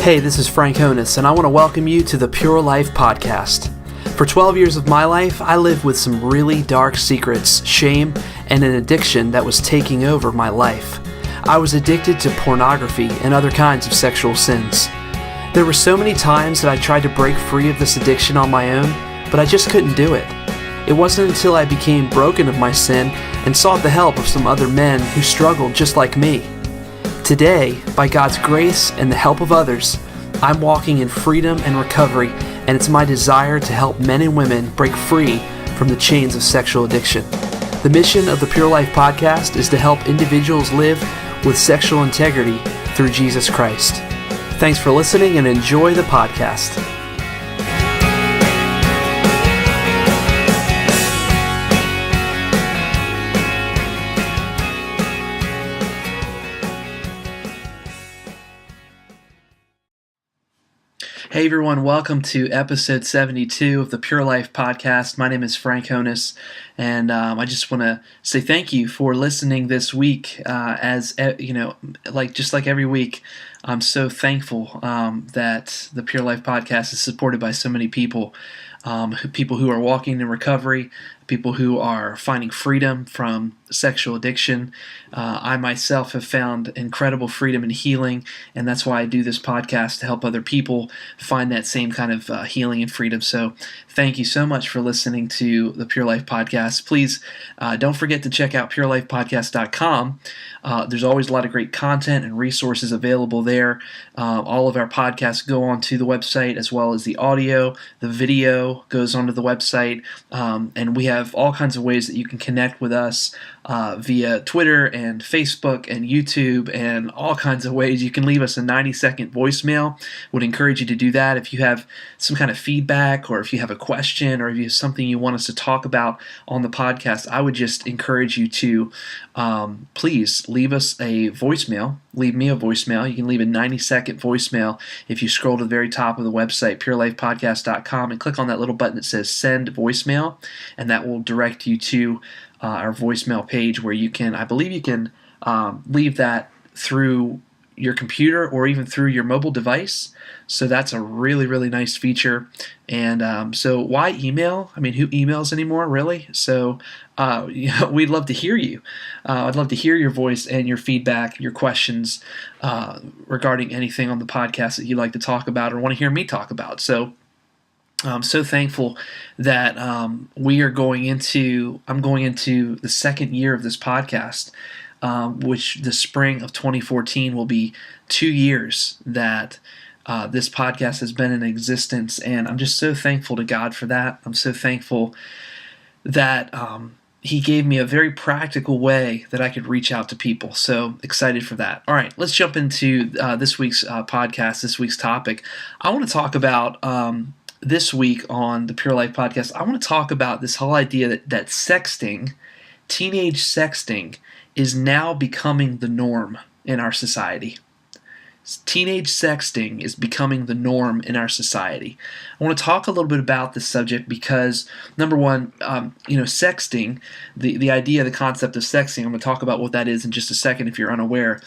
Hey, this is Frank Honus, and I want to welcome you to the Pure Life Podcast. For 12 years of my life, I lived with some really dark secrets, shame, and an addiction that was taking over my life. I was addicted to pornography and other kinds of sexual sins. There were so many times that I tried to break free of this addiction on my own, but I just couldn't do it. It wasn't until I became broken of my sin and sought the help of some other men who struggled just like me. Today, by God's grace and the help of others, I'm walking in freedom and recovery, and it's my desire to help men and women break free from the chains of sexual addiction. The mission of the Pure Life Podcast is to help individuals live with sexual integrity through Jesus Christ. Thanks for listening and enjoy the podcast. Hey everyone, welcome to episode 72 of the Pure Life Podcast. My name is Frank Honus, and I just want to say thank you for listening this week. Just like every week, I'm so thankful that the Pure Life Podcast is supported by so many people. People who are walking in recovery, people who are finding freedom from sexual addiction. I myself have found incredible freedom and healing, and that's why I do this podcast, to help other people find that same kind of healing and freedom. So thank you so much for listening to the Pure Life Podcast. Please don't forget to check out purelifepodcast.com. There's always a lot of great content and resources available there. All of our podcasts go onto the website, as well as the audio. The video goes onto the website, and we have all kinds of ways that you can connect with us via Twitter and Facebook and YouTube, and all kinds of ways. You can leave us a 90-second voicemail. Would encourage you to do that if you have some kind of feedback, or if you have a question, or if you have something you want us to talk about on the podcast. I would just encourage you to please leave us a voicemail. Leave me a voicemail. You can leave a 90-second voicemail if you scroll to the very top of the website, purelifepodcast.com, and click on that little button that says send voicemail, and that will direct you to our voicemail page, where you can, I believe you can leave that through your computer or even through your mobile device. So that's a really, really nice feature. And so why email? I mean, who emails anymore, really? So we'd love to hear you. I'd love to hear your voice and your feedback, your questions regarding anything on the podcast that you'd like to talk about or want to hear me talk about. So I'm so thankful that I'm going into the second year of this podcast, which the spring of 2014 will be 2 years that this podcast has been in existence, and I'm just so thankful to God for that. I'm so thankful that He gave me a very practical way that I could reach out to people. So excited for that. All right, let's jump into this week's podcast, this week's topic. I want to talk about this week on the Pure Life Podcast, I want to talk about this whole idea that sexting, teenage sexting, is now becoming the norm in our society. Teenage sexting is becoming the norm in our society. I want to talk a little bit about this subject because, number one, sexting, the idea, the concept of sexting, I'm going to talk about what that is in just a second if you're unaware,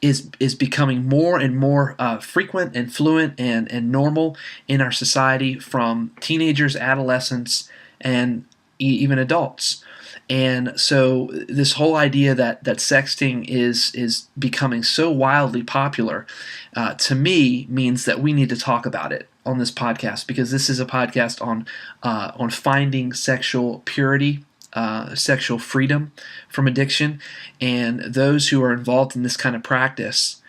is becoming more and more frequent and fluent and normal in our society, from teenagers, adolescents, and even adults. And so this whole idea that sexting is becoming so wildly popular, to me, means that we need to talk about it on this podcast, because this is a podcast on finding sexual purity, sexual freedom from addiction, and those who are involved in this kind of practice,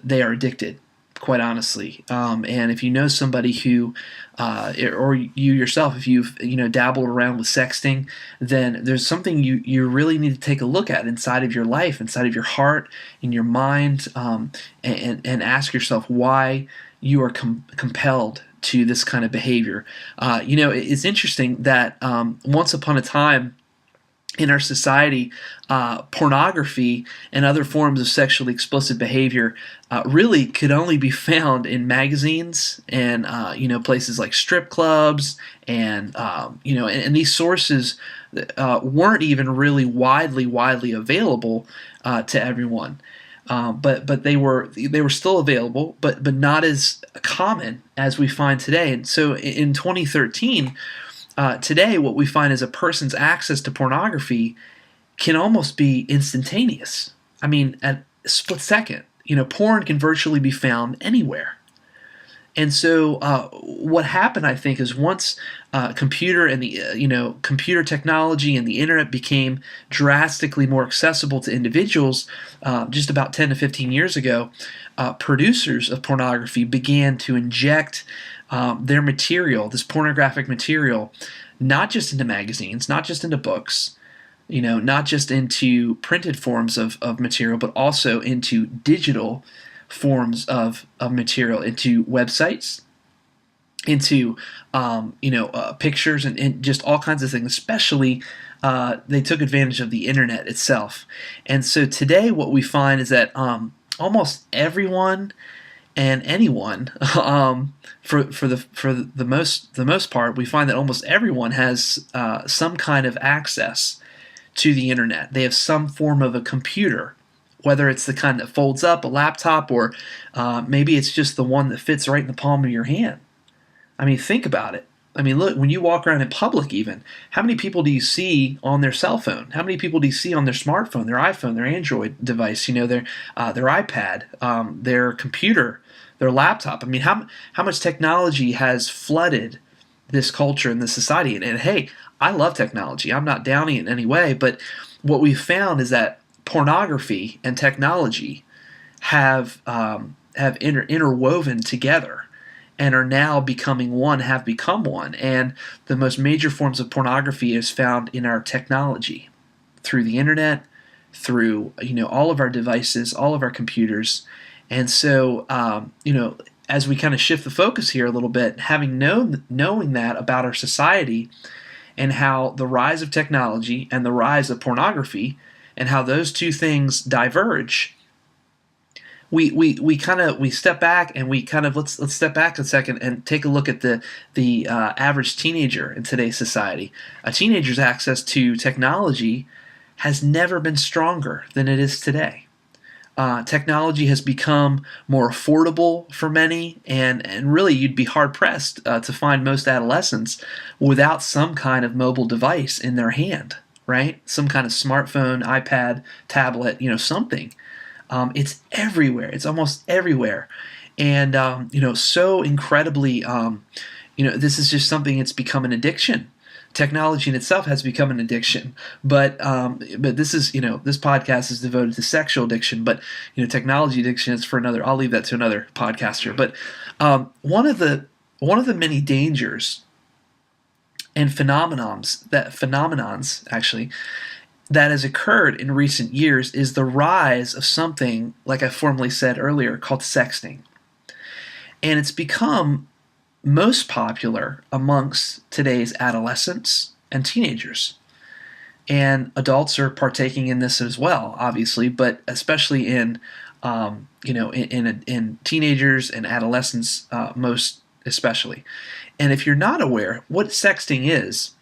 they are addicted, quite honestly. And if you know somebody who, or you yourself, if you've dabbled around with sexting, then there's something you really need to take a look at inside of your life, inside of your heart, in your mind, and ask yourself why you are compelled to this kind of behavior. It's interesting that once upon a time in our society, pornography and other forms of sexually explicit behavior really could only be found in magazines and places like strip clubs, and and these sources weren't even really widely available to everyone. but they were still available, but not as common as we find today. And so in 2013, today what we find is a person's access to pornography can almost be instantaneous. I mean, at a split second, porn can virtually be found anywhere. And so, what happened, I think, is once computer and the computer technology and the internet became drastically more accessible to individuals, just about 10 to 15 years ago, producers of pornography began to inject their material, this pornographic material, not just into magazines, not just into books, not just into printed forms of material, but also into digital forms of material, into websites, into pictures, and just all kinds of things. Especially, they took advantage of the internet itself. And so today, what we find is that almost everyone and anyone, for the most part, we find that almost everyone has some kind of access to the internet. They have some form of a computer, whether it's the kind that folds up, a laptop, or maybe it's just the one that fits right in the palm of your hand. I mean, think about it. I mean, look, when you walk around in public even, how many people do you see on their cell phone? How many people do you see on their smartphone, their iPhone, their Android device, their iPad, their computer, their laptop? I mean, how much technology has flooded this culture and this society? And hey, I love technology. I'm not downing it in any way, but what we've found is that pornography and technology have interwoven together and are now becoming one, have become one. And the most major forms of pornography is found in our technology, through the internet, through all of our devices, all of our computers. And so as we kind of shift the focus here a little bit, knowing that about our society, and how the rise of technology and the rise of pornography and how those two things diverge, we step back and let's step back a second and take a look at the average teenager in today's society. A teenager's access to technology has never been stronger than it is today. Technology has become more affordable for many, and really you'd be hard-pressed to find most adolescents without some kind of mobile device in their hand, right? Some kind of smartphone, iPad, tablet, something. It's everywhere. It's almost everywhere. And, so incredibly, this is just something that's become an addiction. Technology in itself has become an addiction, but this is this podcast is devoted to sexual addiction, but technology addiction is for another. I'll leave that to another podcaster. But one of the many dangers and phenomenons actually that has occurred in recent years is the rise of something, like I formerly said earlier, called sexting, and it's become most popular amongst today's adolescents and teenagers. And adults are partaking in this as well, obviously, but especially in teenagers and adolescents, most especially. And if you're not aware, what sexting is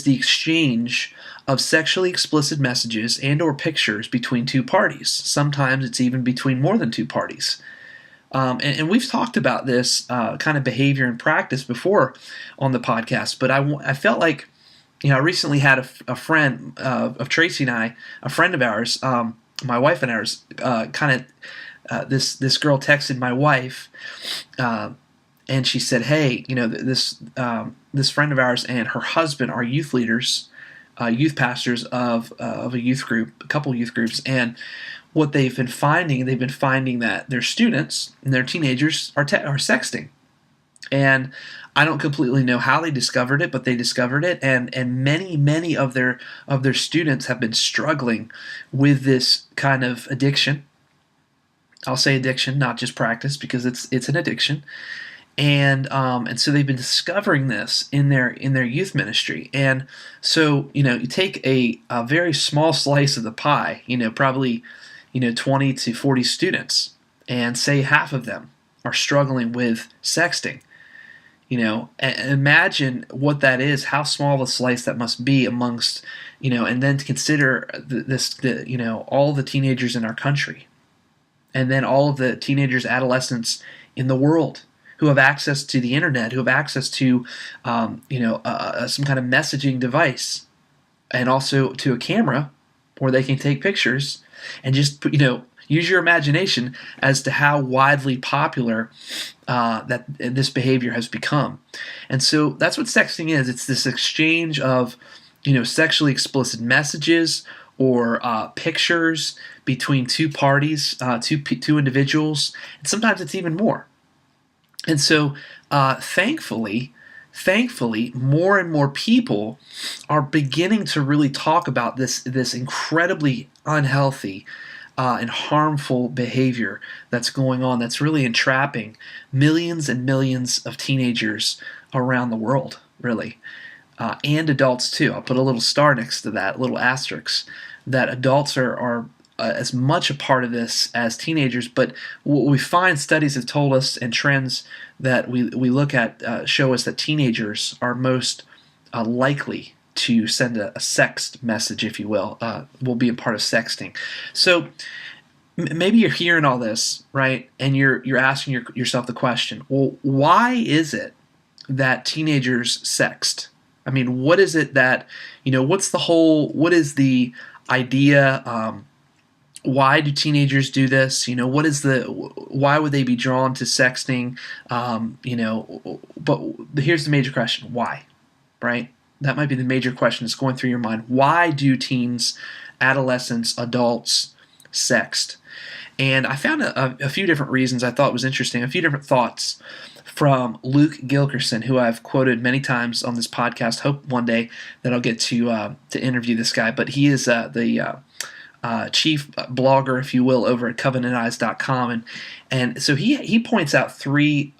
the exchange of sexually explicit messages and or pictures between two parties. Sometimes it's even between more than two parties. And we've talked about this kind of behavior and practice before on the podcast, but I felt like, I recently had a friend of Tracy and I, a friend of ours, my wife and ours, this girl texted my wife, and she said, "Hey, this friend of ours and her husband are youth leaders, youth pastors of a youth group, a couple youth groups, and what they've been finding that their students and their teenagers are sexting." And I don't completely know how they discovered it, but they discovered it, and many of their students have been struggling with this kind of addiction. I'll say addiction, not just practice, because it's an addiction. And so they've been discovering this in their youth ministry. And so you take a very small slice of the pie, probably 20 to 40 students, and say half of them are struggling with sexting. Imagine what that is, how small a slice that must be amongst, and then to consider all the teenagers in our country, and then all of the teenagers, adolescents in the world who have access to the internet, who have access to, some kind of messaging device, and also to a camera where they can take pictures and just, use your imagination as to how widely popular that this behavior has become. And so that's what sexting is. It's this exchange of, sexually explicit messages or pictures between two parties, two individuals, and sometimes it's even more. And so, thankfully, more and more people are beginning to really talk about this incredibly unhealthy and harmful behavior that's going on, that's really entrapping millions and millions of teenagers around the world, really, and adults too. I'll put a little star next to that, a little asterisk, that adults are as much a part of this as teenagers. But what we find, studies have told us, and trends that we look at show us that teenagers are most likely to send a sext message, if you will be a part of sexting. So maybe you're hearing all this, right, and you're asking yourself the question, well, why is it that teenagers sext? I mean, what is it that, what is the idea? Why do teenagers do this? Why would they be drawn to sexting? But here's the major question: why? Right? That might be the major question that's going through your mind. Why do teens, adolescents, adults sext? And I found a few different reasons I thought was interesting, a few different thoughts from Luke Gilkerson, who I've quoted many times on this podcast. Hope one day that I'll get to interview this guy. But he is the chief blogger, if you will, over at covenanteyes.com. And so he points out three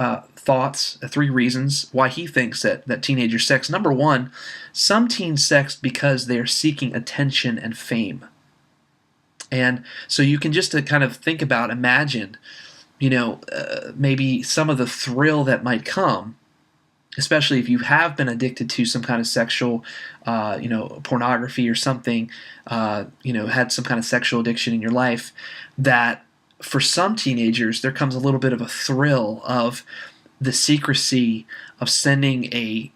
reasons why he thinks that teenagers sext. Number one, some teens sext because they're seeking attention and fame. And so you can just kind of think about, imagine, maybe some of the thrill that might come, especially if you have been addicted to some kind of sexual, pornography or something, had some kind of sexual addiction in your life, that for some teenagers there comes a little bit of a thrill of the secrecy of sending a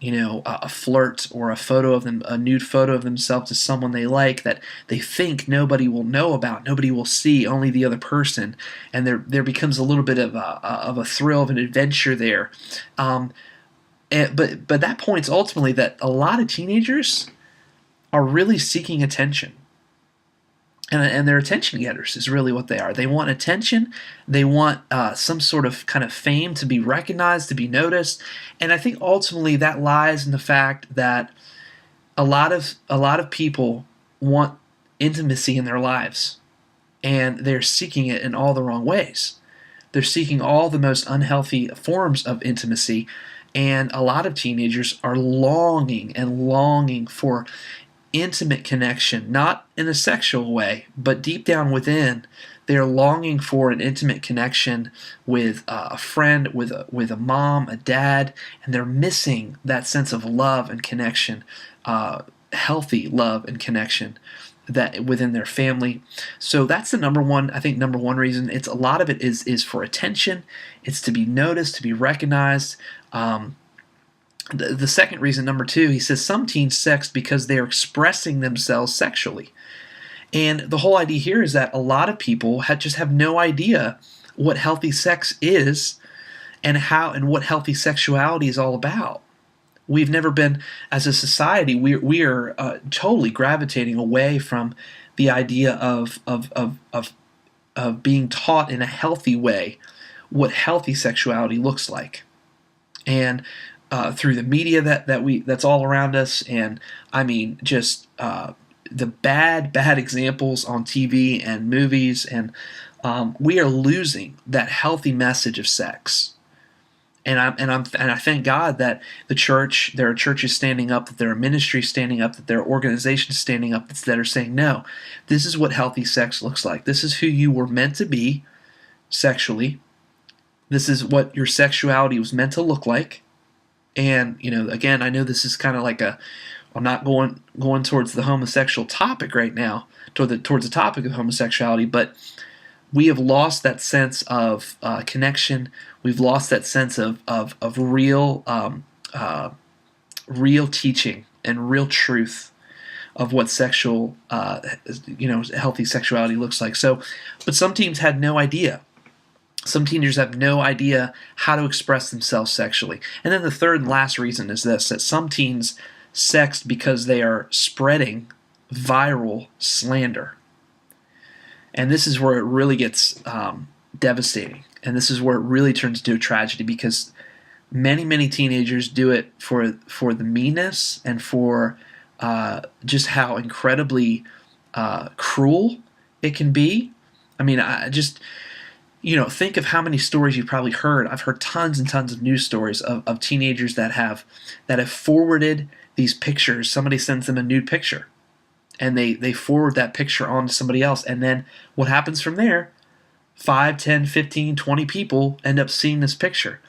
flirt or a photo of them, a nude photo of themselves to someone they like, that they think nobody will know about, nobody will see, only the other person, and there becomes a little bit of a thrill of an adventure there. But that points ultimately that a lot of teenagers are really seeking attention. And they're attention getters is really what they are. They want attention. They want some sort of kind of fame, to be recognized, to be noticed. And I think ultimately that lies in the fact that a lot of people want intimacy in their lives, and they're seeking it in all the wrong ways. They're seeking all the most unhealthy forms of intimacy. And a lot of teenagers are longing for intimate connection, not in a sexual way, but deep down within, they're longing for an intimate connection with a friend, with a mom, a dad, and they're missing that sense of love and connection, healthy love and connection that within their family. So that's the number one reason. It's a lot of it is for attention. It's to be noticed, to be recognized. The second reason, number two, he says some teens sext because they're expressing themselves sexually. And the whole idea here is that a lot of people just have no idea what healthy sex is and what healthy sexuality is all about. We've never been, as a society, we are totally gravitating away from the idea of being taught in a healthy way what healthy sexuality looks like. And through the media that's all around us, and I mean just the bad examples on TV and movies, and we are losing that healthy message of sex. And I thank God that there are churches standing up, that there are ministries standing up, that there are organizations standing up that are saying, no, this is what healthy sex looks like. This is who you were meant to be sexually. This is what your sexuality was meant to look like. And again, I know this is kind of like I'm not going towards the homosexual topic right now, towards the topic of homosexuality, but we have lost that sense of connection. We've lost that sense of real teaching and real truth of what healthy sexuality looks like. So, but some teens had no idea. Some teenagers have no idea how to express themselves sexually. And then the third and last reason is this, that some teens sext because they are spreading viral slander. And this is where it really gets devastating. And this is where it really turns into a tragedy, because many teenagers do it for the meanness and for just how incredibly cruel it can be. I mean, I just think of how many stories you've probably heard. I've heard tons and tons of news stories of teenagers that have forwarded these pictures. Somebody sends them a nude picture, and they forward that picture on to somebody else. And then what happens from there? 5, 10, 15, 20 people end up seeing this picture.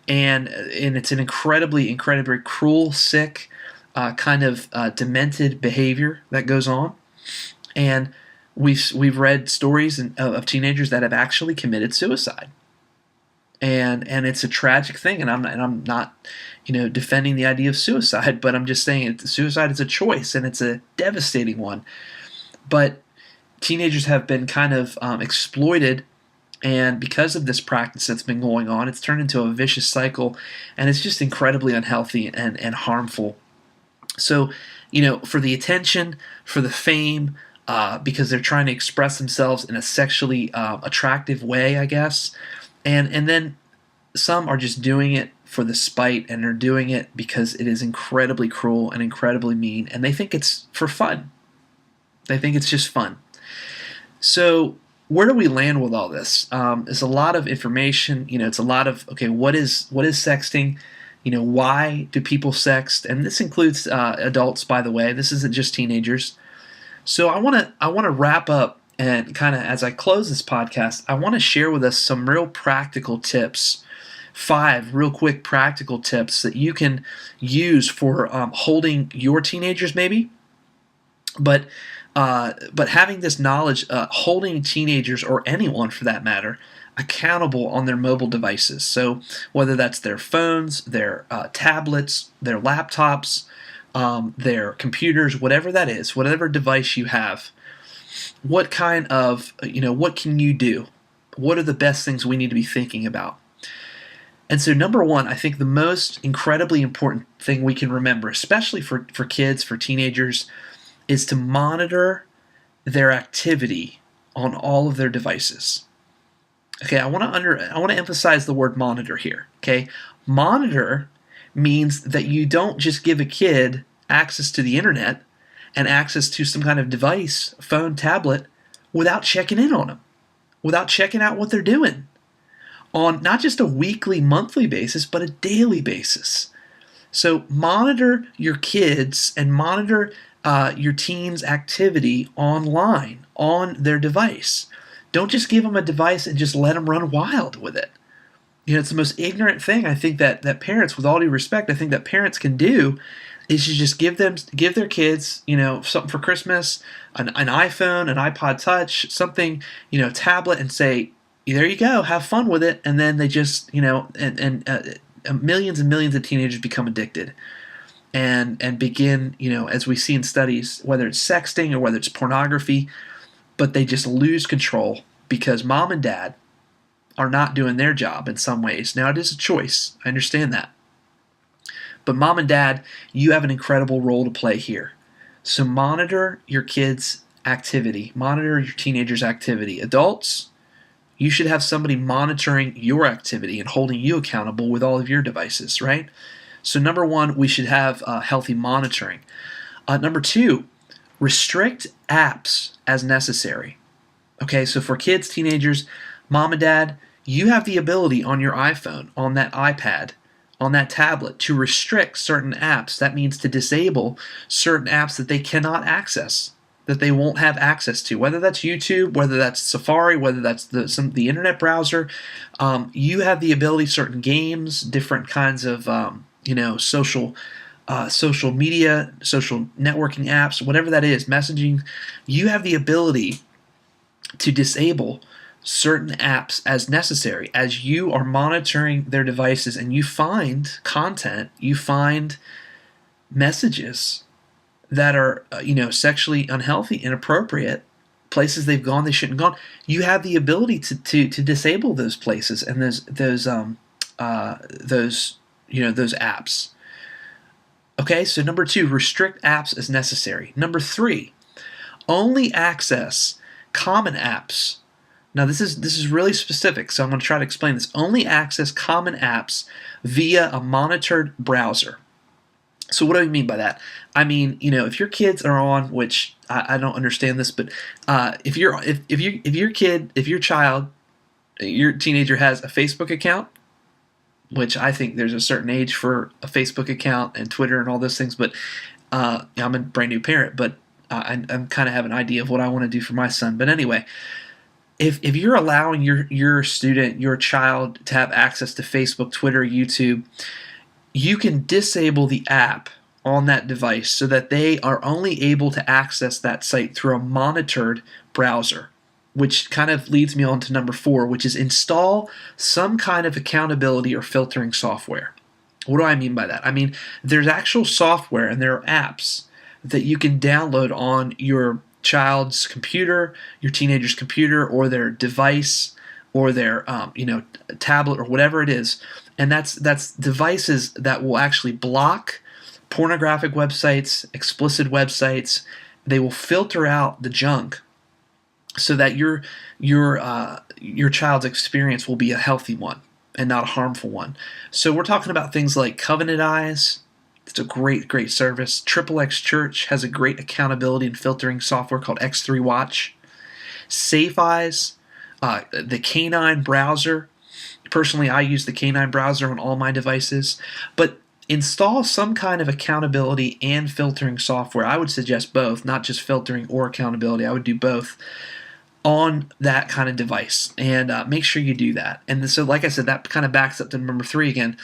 And it's an incredibly cruel, sick, kind of demented behavior that goes on. And we've read stories of teenagers that have actually committed suicide, and it's a tragic thing. And I'm not defending the idea of suicide, but I'm just saying suicide is a choice, and it's a devastating one. But teenagers have been kind of exploited, and because of this practice that's been going on, it's turned into a vicious cycle, and it's just incredibly unhealthy and harmful. So, for the attention, for the fame, because they're trying to express themselves in a sexually attractive way, I guess. And then some are just doing it for the spite, and they're doing it because it is incredibly cruel and incredibly mean, and they think it's for fun. They think it's just fun. So where do we land with all this? It's a lot of information. It's a lot of, okay, what is sexting? Why do people sext? And this includes adults, by the way. This isn't just teenagers. So I want to wrap up, and kind of as I close this podcast, I want to share with us some real practical tips, 5 real quick practical tips that you can use for holding your teenagers, maybe. But having this knowledge, holding teenagers, or anyone for that matter, accountable on their mobile devices. So whether that's their phones, their tablets, their laptops, their computers, whatever that is, whatever device you have, what kind of, what can you do? What are the best things we need to be thinking about? And so number one, I think the most incredibly important thing we can remember, especially for kids, for teenagers, is to monitor their activity on all of their devices. Okay, I want to emphasize the word monitor here. Okay, monitor means that you don't just give a kid access to the internet and access to some kind of device, phone, tablet, without checking in on them, without checking out what they're doing on not just a weekly, monthly basis, but a daily basis. So monitor your kids and monitor your teens' activity online on their device. Don't just give them a device and just let them run wild with it. It's the most ignorant thing I think that parents, with all due respect, I think that parents can do, is to just give their kids, something for Christmas, an iPhone, an iPod Touch, something, tablet, and say, there you go, have fun with it. And then they just, and millions and millions of teenagers become addicted and begin, as we see in studies, whether it's sexting or whether it's pornography, but they just lose control because mom and dad are not doing their job in some ways. Now, it is a choice. I understand that. But mom and dad, you have an incredible role to play here. So monitor your kids' activity. Monitor your teenagers' activity. Adults, you should have somebody monitoring your activity and holding you accountable with all of your devices, right? So number one, we should have healthy monitoring. Number two, restrict apps as necessary. Okay, so for kids, teenagers, mom and dad, you have the ability on your iPhone, on that iPad, on that tablet to restrict certain apps. That means to disable certain apps that they cannot access, that they won't have access to, whether that's YouTube, whether that's Safari, whether that's the internet browser. You have the ability, certain games, different kinds of social media, social networking apps, whatever that is, messaging, you have the ability to disable certain apps as necessary as you are monitoring their devices and you find content, you find messages that are sexually unhealthy, inappropriate, places they've gone they shouldn't have gone. You have the ability to disable those places and those apps. Okay, so number 2, restrict apps as necessary. Number 3, only access common apps. Now this is really specific, so I'm going to try to explain this. Only access common apps via a monitored browser. So what do I mean by that? I mean, if your kids are on, which I don't understand this, but if your teenager has a Facebook account, which I think there's a certain age for a Facebook account and Twitter and all those things, but I'm a brand new parent, but I'm kind of have an idea of what I want to do for my son. But anyway, if you're allowing your student, your child, to have access to Facebook, Twitter, YouTube, you can disable the app on that device so that they are only able to access that site through a monitored browser, which kind of leads me on to number 4, which is install some kind of accountability or filtering software. What do I mean by that? I mean, there's actual software and there are apps that you can download on your child's computer, your teenager's computer, or their device, or their tablet, or whatever it is. And that's devices that will actually block pornographic websites, explicit websites. They will filter out the junk so that your child's experience will be a healthy one and not a harmful one. So we're talking about things like Covenant Eyes. It's a great service. XXX Church has a great accountability and filtering software called X3 Watch. Safe Eyes, the Canine browser. Personally, I use the Canine browser on all my devices. But install some kind of accountability and filtering software. I would suggest both, not just filtering or accountability. I would do both on that kind of device, and make sure you do that. And so, like I said, that kind of backs up to number 3 again.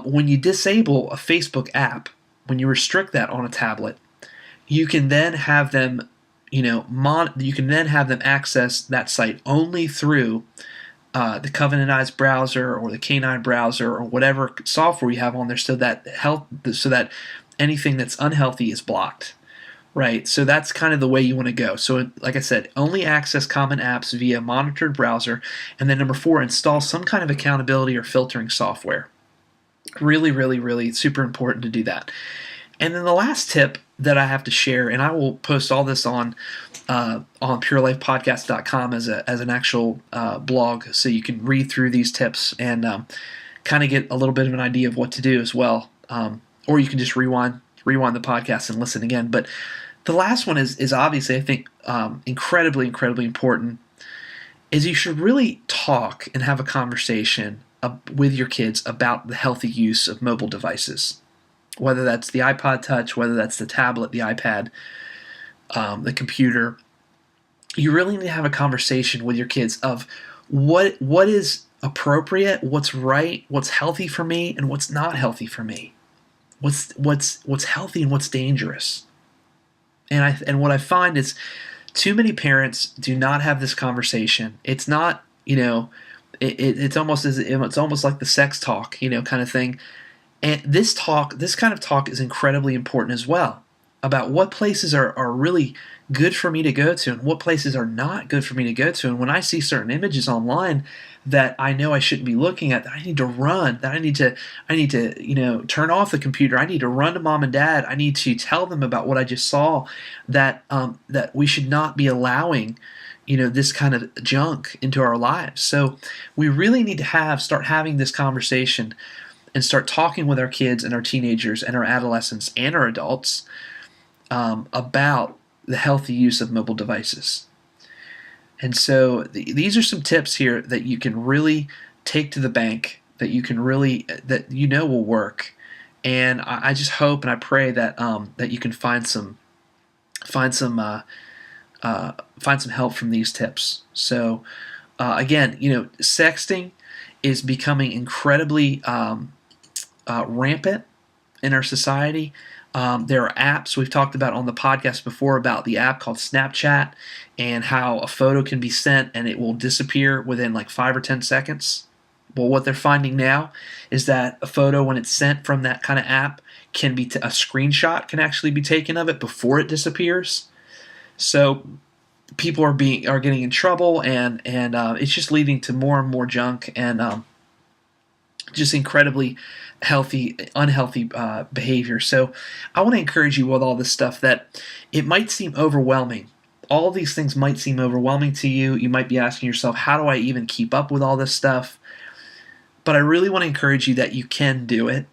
When you disable a Facebook app, when you restrict that on a tablet, you can then have them, access that site only through the Covenant Eyes browser or the Canine browser or whatever software you have on there, so that anything that's unhealthy is blocked. Right, so that's kind of the way you want to go. So like I said, only access common apps via monitored browser. And then number 4, install some kind of accountability or filtering software. Really super important to do that. And then the last tip that I have to share, and I will post all this on purelifepodcast.com as an actual blog, so you can read through these tips and kind of get a little bit of an idea of what to do as well. Or you can just rewind the podcast and listen again. But the last one is obviously, I think, incredibly important, is you should really talk and have a conversation with your kids about the healthy use of mobile devices, whether that's the iPod Touch, whether that's the tablet, the iPad, the computer. You really need to have a conversation with your kids of what is appropriate, what's right, what's healthy for me, and what's not healthy for me. What's healthy and what's dangerous. And what I find is too many parents do not have this conversation. It's not, it's almost like the sex talk, kind of thing. And this kind of talk is incredibly important as well, about what places are really good for me to go to and what places are not good for me to go to. And when I see certain images online that I know I shouldn't be looking at, that I need to run, that I need to turn off the computer, I need to run to mom and dad, I need to tell them about what I just saw, that we should not be allowing this kind of junk into our lives. So we really need to start having this conversation and start talking with our kids and our teenagers and our adolescents and our adults about the healthy use of mobile devices. And so these are some tips here that you can really take to the bank, that you can really will work. And I just hope and I pray that that you can find some help from these tips. So again, sexting is becoming incredibly rampant in our society. There are apps we've talked about on the podcast before about the app called Snapchat and how a photo can be sent and it will disappear within like 5 or 10 seconds. Well, what they're finding now is that a photo, when it's sent from that kind of app, can be a screenshot can actually be taken of it before it disappears. So people are getting in trouble, and it's just leading to more and more junk and just incredibly unhealthy behavior. So I want to encourage you with all this stuff that it might seem overwhelming. All of these things might seem overwhelming to you. You might be asking yourself, how do I even keep up with all this stuff? But I really want to encourage you that you can do it,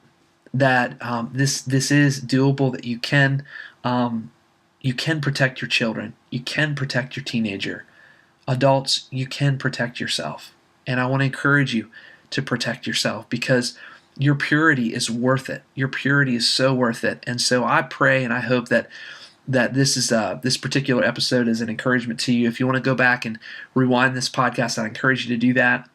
that this is doable, that you can protect your children. You can protect your teenager. Adults, you can protect yourself. And I want to encourage you to protect yourself because your purity is worth it. Your purity is so worth it. And so I pray and I hope that this particular episode is an encouragement to you. If you want to go back and rewind this podcast, I encourage you to do that,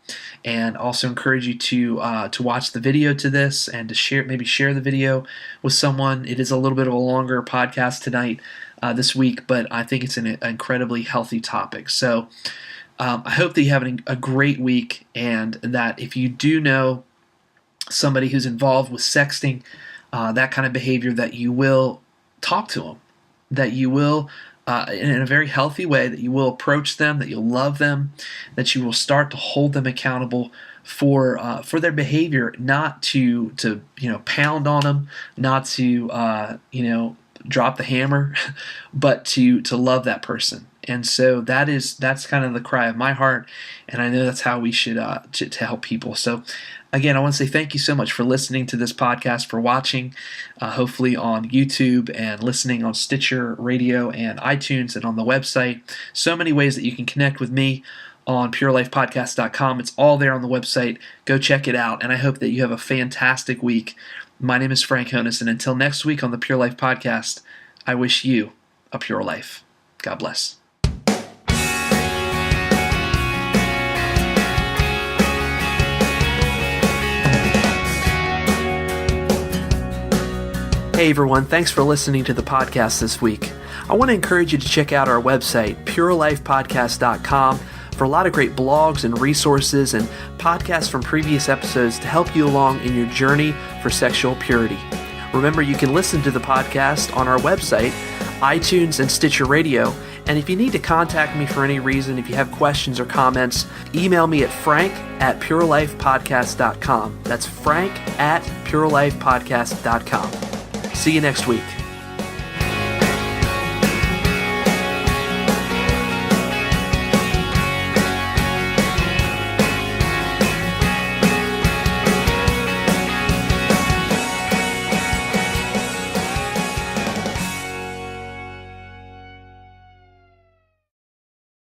and also encourage you to watch the video to this and to share the video with someone. It is a little bit of a longer podcast tonight, this week, but I think it's an incredibly healthy topic. So I hope that you have a great week, and that if you do know somebody who's involved with sexting, that kind of behavior, that you will talk to them, that you will, in a very healthy way, that you will approach them, that you'll love them, that you will start to hold them accountable for their behavior, not to pound on them, not to drop the hammer, but to love that person. And so that's kind of the cry of my heart, and I know that's how we should to help people. So again, I want to say thank you so much for listening to this podcast, for watching, hopefully on YouTube, and listening on Stitcher Radio and iTunes and on the website. So many ways that you can connect with me on purelifepodcast.com. It's all there on the website. Go check it out, and I hope that you have a fantastic week. My name is Frank Honus, and until next week on the Pure Life Podcast, I wish you a pure life. God bless. Hey everyone, thanks for listening to the podcast this week. I want to encourage you to check out our website, purelifepodcast.com, for a lot of great blogs and resources and podcasts from previous episodes to help you along in your journey for sexual purity. Remember, you can listen to the podcast on our website, iTunes, and Stitcher Radio. And if you need to contact me for any reason, if you have questions or comments, email me at frank@purelifepodcast.com. That's frank@purelifepodcast.com. See you next week.